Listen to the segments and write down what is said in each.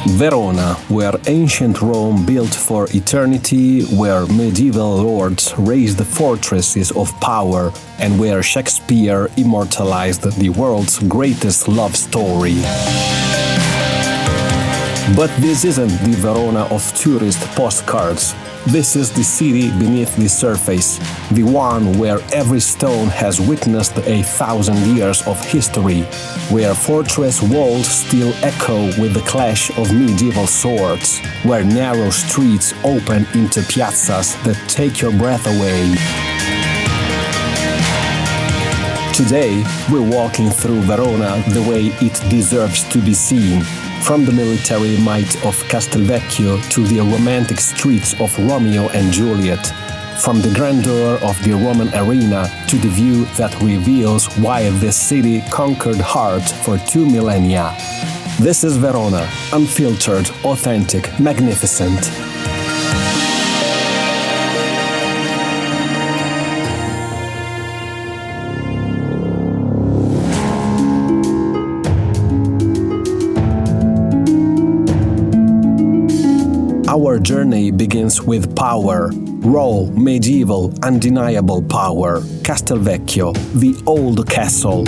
Verona, where ancient Rome built for eternity, where medieval lords raised fortresses of power, and where Shakespeare immortalized the world's greatest love story. But this isn't the Verona of tourist postcards. This is the city beneath the surface, the one where every stone has witnessed 1,000 years of history, where fortress walls still echo with the clash of medieval swords, where narrow streets open into piazzas that take your breath away. Today, we're walking through Verona the way it deserves to be seen. From the military might of Castelvecchio to the romantic streets of Romeo and Juliet, from the grandeur of the Roman arena to the view that reveals why this city conquered hearts for 2 millennia. This is Verona, unfiltered, authentic, magnificent. Our journey begins with power, raw, medieval, undeniable power. Castelvecchio, the old castle.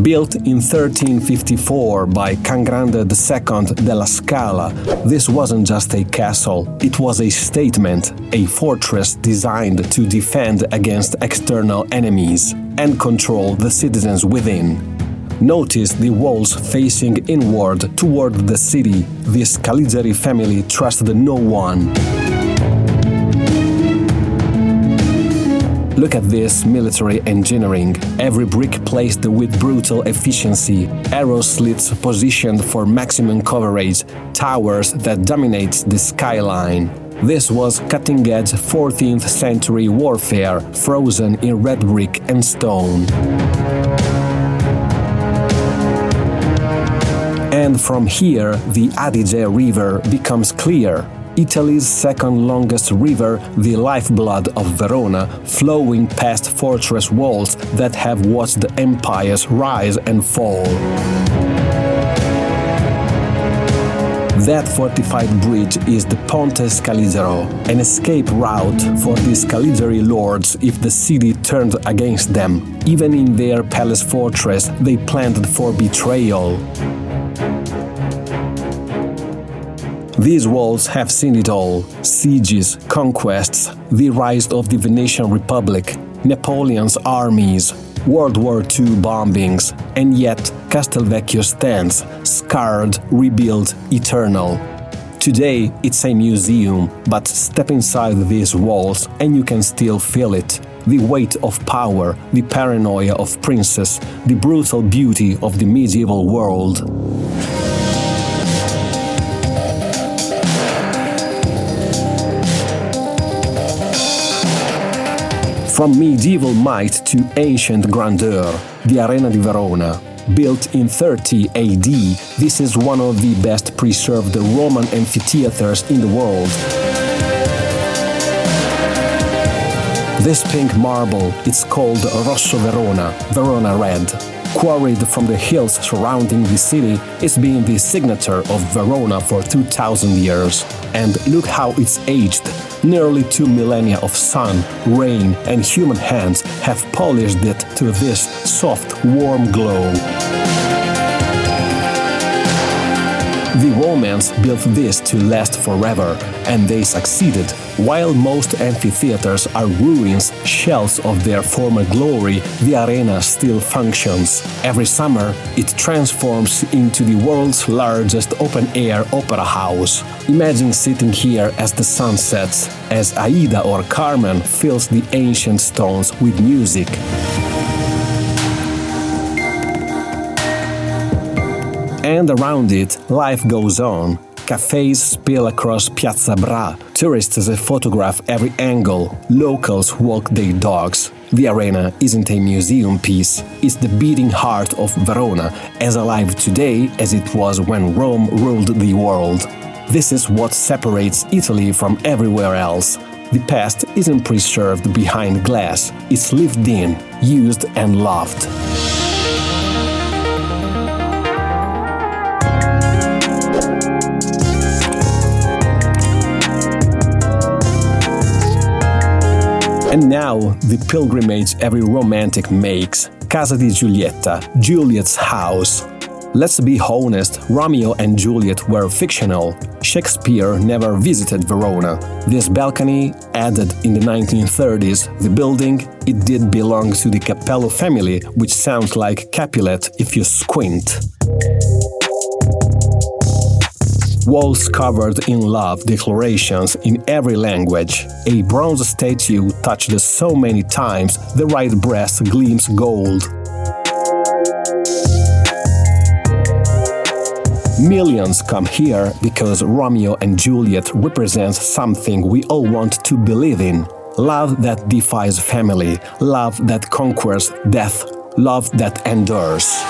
Built in 1354 by Can Grande II della Scala, this wasn't just a castle, it was a statement, a fortress designed to defend against external enemies and control the citizens within. Notice the walls facing inward toward the city. The Scaligere family trusted no one. Look at this military engineering, every brick placed with brutal efficiency, arrow slits positioned for maximum coverage, towers that dominate the skyline. This was cutting-edge 14th century warfare, frozen in red brick and stone. And from here, the Adige river becomes clear. Italy's second longest river, the lifeblood of Verona, flowing past fortress walls that have watched empires rise and fall. That fortified bridge is the Ponte Scaligere, an escape route for the Scaligere lords if the city turned against them. Even in their palace fortress, they planned for betrayal. These walls have seen it all: sieges, conquests, the rise of the Venetian Republic, Napoleon's armies, World War II bombings, and yet Castelvecchio stands, scarred, rebuilt, eternal. Today it's a museum, but step inside these walls and you can still feel it. The weight of power, the paranoia of princes, the brutal beauty of the medieval world. From medieval might to ancient grandeur, the Arena di Verona. Built in 30 AD, this is one of the best preserved Roman amphitheaters in the world. This pink marble, it's called Rosso Verona, Verona Red. Quarried from the hills surrounding the city, it's been the signature of Verona for 2,000 years. And look how it's aged. Nearly 2 millennia of sun, rain, and human hands have polished it to this soft, warm glow. The Romans built this to last forever, and they succeeded. While most amphitheaters are ruins, shells of their former glory, the arena still functions. Every summer, it transforms into the world's largest open-air opera house. Imagine sitting here as the sun sets, as Aida or Carmen fills the ancient stones with music. And around it, life goes on. Cafes spill across Piazza Bra, tourists photograph every angle, locals walk their dogs. The arena isn't a museum piece, it's the beating heart of Verona, as alive today as it was when Rome ruled the world. This is what separates Italy from everywhere else. The past isn't preserved behind glass, it's lived in, used and loved. And now, the pilgrimage every romantic makes. Casa di Giulietta, Juliet's house. Let's be honest, Romeo and Juliet were fictional. Shakespeare never visited Verona. This balcony, added in the 1930s, the building, it did belong to the Capello family, which sounds like Capulet if you squint. Walls covered in love declarations in every language. A bronze statue touched so many times the right breast gleams gold. Millions come here because Romeo and Juliet represents something we all want to believe in. Love that defies family, love that conquers death, love that endures.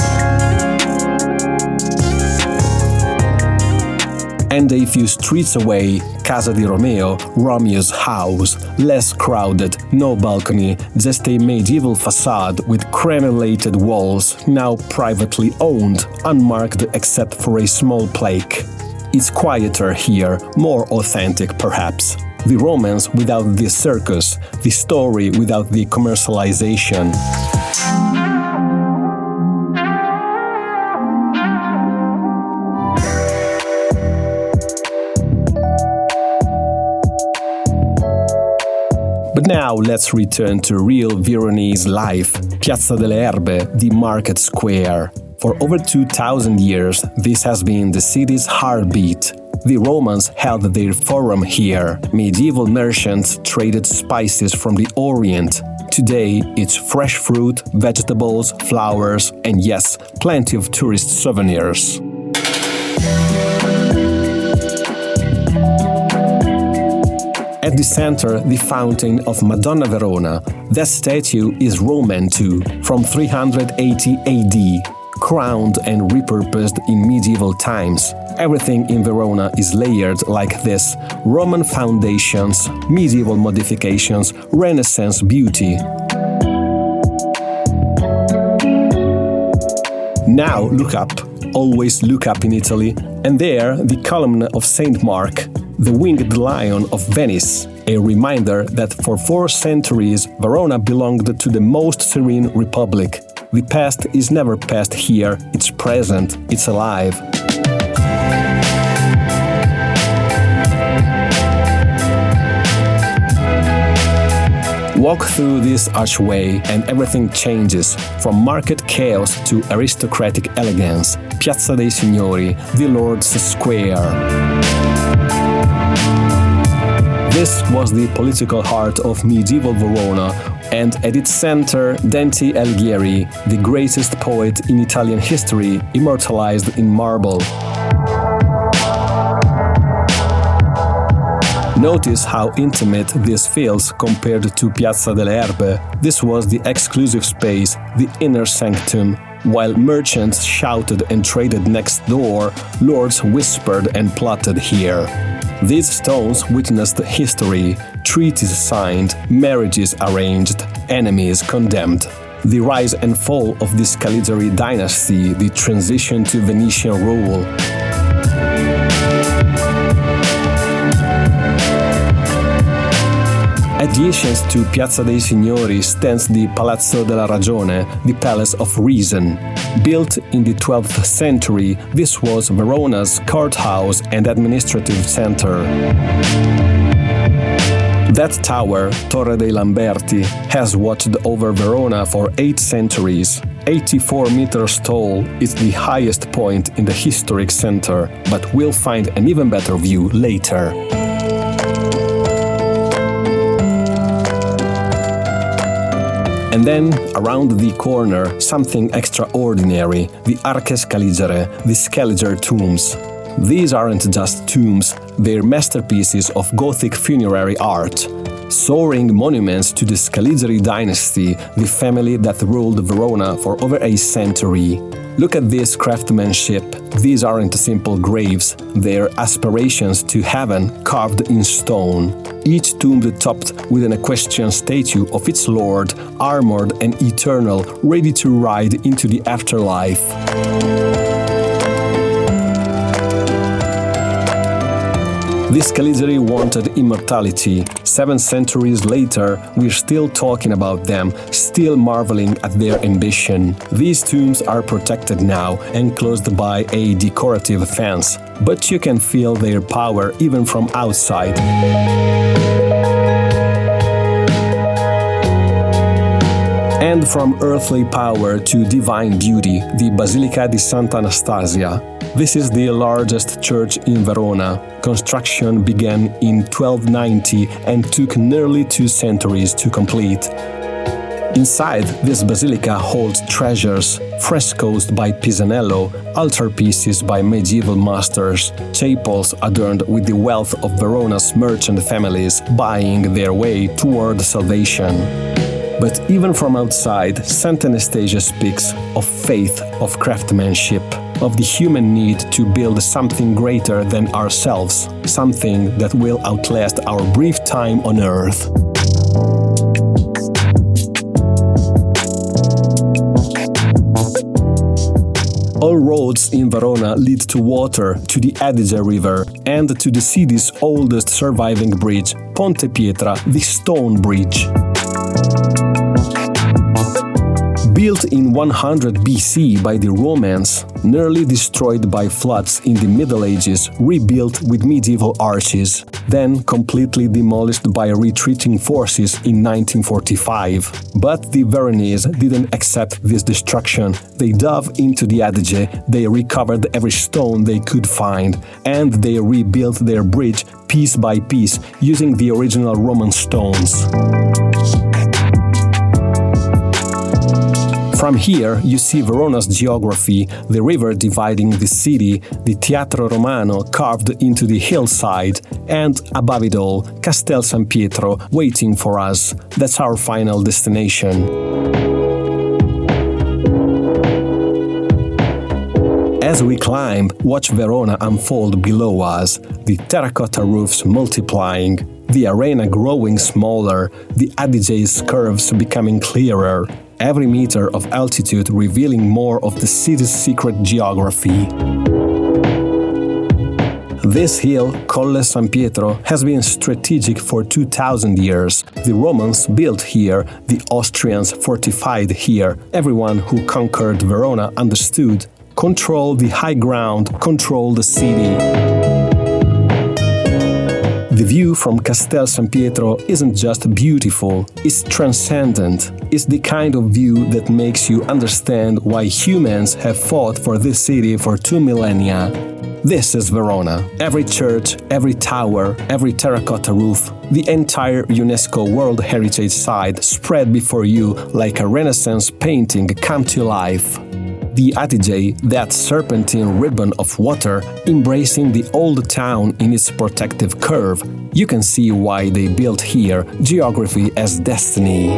And a few streets away, Casa di Romeo, Romeo's house, less crowded, no balcony, just a medieval facade with crenellated walls, now privately owned, unmarked except for a small plaque. It's quieter here, more authentic perhaps. The romance without the circus, the story without the commercialization. But now let's return to real Veronese life, Piazza delle Erbe, the market square. For over 2,000 years, this has been the city's heartbeat. The Romans held their forum here. Medieval merchants traded spices from the Orient. Today, it's fresh fruit, vegetables, flowers, and yes, plenty of tourist souvenirs. At the center, the fountain of Madonna Verona. That statue is Roman too, from 380 AD, crowned and repurposed in medieval times. Everything in Verona is layered like this: Roman foundations, medieval modifications, Renaissance beauty. Now look up, always look up in Italy, and there the column of Saint Mark, the winged lion of Venice, a reminder that for 4 centuries Verona belonged to the most serene republic. The past is never past here, it's present, it's alive. Walk through this archway and everything changes, from market chaos to aristocratic elegance. Piazza dei Signori, the Lord's Square. This was the political heart of medieval Verona, and at its center, Dante Alighieri, the greatest poet in Italian history, immortalized in marble. Notice how intimate this feels compared to Piazza delle Erbe. This was the exclusive space, the inner sanctum. While merchants shouted and traded next door, lords whispered and plotted here. These stones witnessed history, treaties signed, marriages arranged, enemies condemned. The rise and fall of the Scaligere dynasty, the transition to Venetian rule. Adjacent to Piazza dei Signori stands the Palazzo della Ragione, the Palace of Reason. Built in the 12th century, this was Verona's courthouse and administrative center. That tower, Torre dei Lamberti, has watched over Verona for 8 centuries. 84 meters tall, it's the highest point in the historic center, but we'll find an even better view later. And then, around the corner, something extraordinary, the Arche Scaligere, the Scaligere tombs. These aren't just tombs, they're masterpieces of Gothic funerary art. Soaring monuments to the Scaligere dynasty, the family that ruled Verona for over a century. Look at this craftsmanship. These aren't simple graves, they're aspirations to heaven carved in stone. Each tomb topped with an equestrian statue of its lord, armored and eternal, ready to ride into the afterlife. The Scaligere wanted immortality. 7 centuries later, we're still talking about them, still marveling at their ambition. These tombs are protected now, enclosed by a decorative fence, but you can feel their power even from outside. And from earthly power to divine beauty, the Basilica di Santa Anastasia. This is the largest church in Verona. Construction began in 1290 and took nearly 2 centuries to complete. Inside, this basilica holds treasures, frescoes by Pisanello, altarpieces by medieval masters, chapels adorned with the wealth of Verona's merchant families buying their way toward salvation. But even from outside, St. Anastasia speaks of faith, of craftsmanship, of the human need to build something greater than ourselves, something that will outlast our brief time on earth. All roads in Verona lead to water, to the Adige river, and to the city's oldest surviving bridge, Ponte Pietra, the stone bridge. Built in 100 BC by the Romans, nearly destroyed by floods in the Middle Ages, rebuilt with medieval arches, then completely demolished by retreating forces in 1945. But the Veronese didn't accept this destruction. They dove into the Adige, they recovered every stone they could find, and they rebuilt their bridge piece by piece using the original Roman stones. From here, you see Verona's geography, the river dividing the city, the Teatro Romano carved into the hillside, and above it all, Castel San Pietro waiting for us. That's our final destination. As we climb, watch Verona unfold below us, the terracotta roofs multiplying, the arena growing smaller, the Adige's curves becoming clearer, every meter of altitude revealing more of the city's secret geography. This hill, Colle San Pietro, has been strategic for 2000 years. The Romans built here, the Austrians fortified here. Everyone who conquered Verona understood. Control the high ground, control the city. The view from Castel San Pietro isn't just beautiful, it's transcendent. It's the kind of view that makes you understand why humans have fought for this city for 2 millennia. This is Verona. Every church, every tower, every terracotta roof, the entire UNESCO World Heritage Site spread before you like a Renaissance painting come to life. The Adige, that serpentine ribbon of water embracing the old town in its protective curve. You can see why they built here, geography as destiny.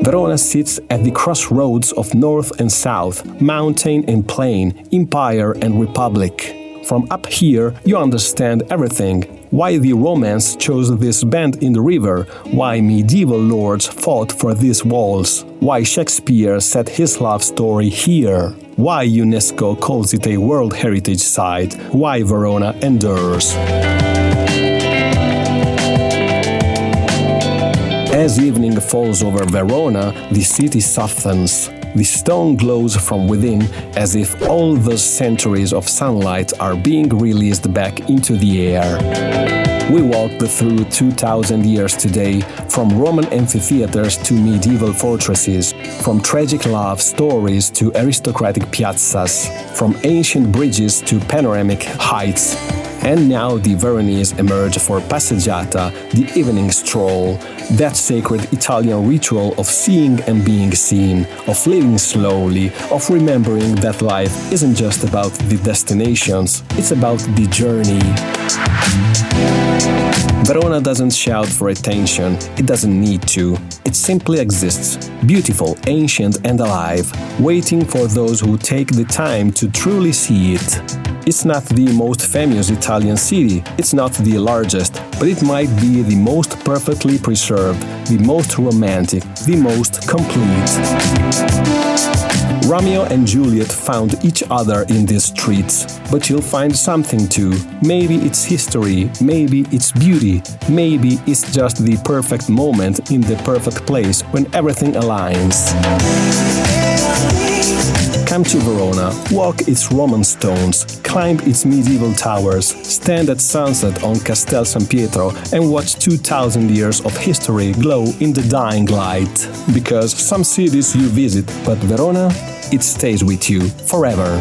Verona sits at the crossroads of north and south, mountain and plain, empire and republic. From up here, you understand everything. Why the Romans chose this bend in the river, why medieval lords fought for these walls, why Shakespeare set his love story here, why UNESCO calls it a World Heritage Site, why Verona endures. As evening falls over Verona, the city softens. The stone glows from within, as if all those centuries of sunlight are being released back into the air. We walked through 2000 years today, from Roman amphitheaters to medieval fortresses, from tragic love stories to aristocratic piazzas, from ancient bridges to panoramic heights. And now the Veronese emerge for passeggiata, the evening stroll, that sacred Italian ritual of seeing and being seen, of living slowly, of remembering that life isn't just about the destinations, it's about the journey. Verona doesn't shout for attention, it doesn't need to. It simply exists, beautiful, ancient and alive, waiting for those who take the time to truly see it. It's not the most famous Italian city, it's not the largest, but it might be the most perfectly preserved, the most romantic, the most complete. Romeo and Juliet found each other in these streets, but you'll find something too. Maybe it's history, maybe it's beauty, maybe it's just the perfect moment in the perfect place when everything aligns. Come to Verona, walk its Roman stones, climb its medieval towers, stand at sunset on Castel San Pietro and watch 2000 years of history glow in the dying light. Because some cities you visit, but Verona, it stays with you forever.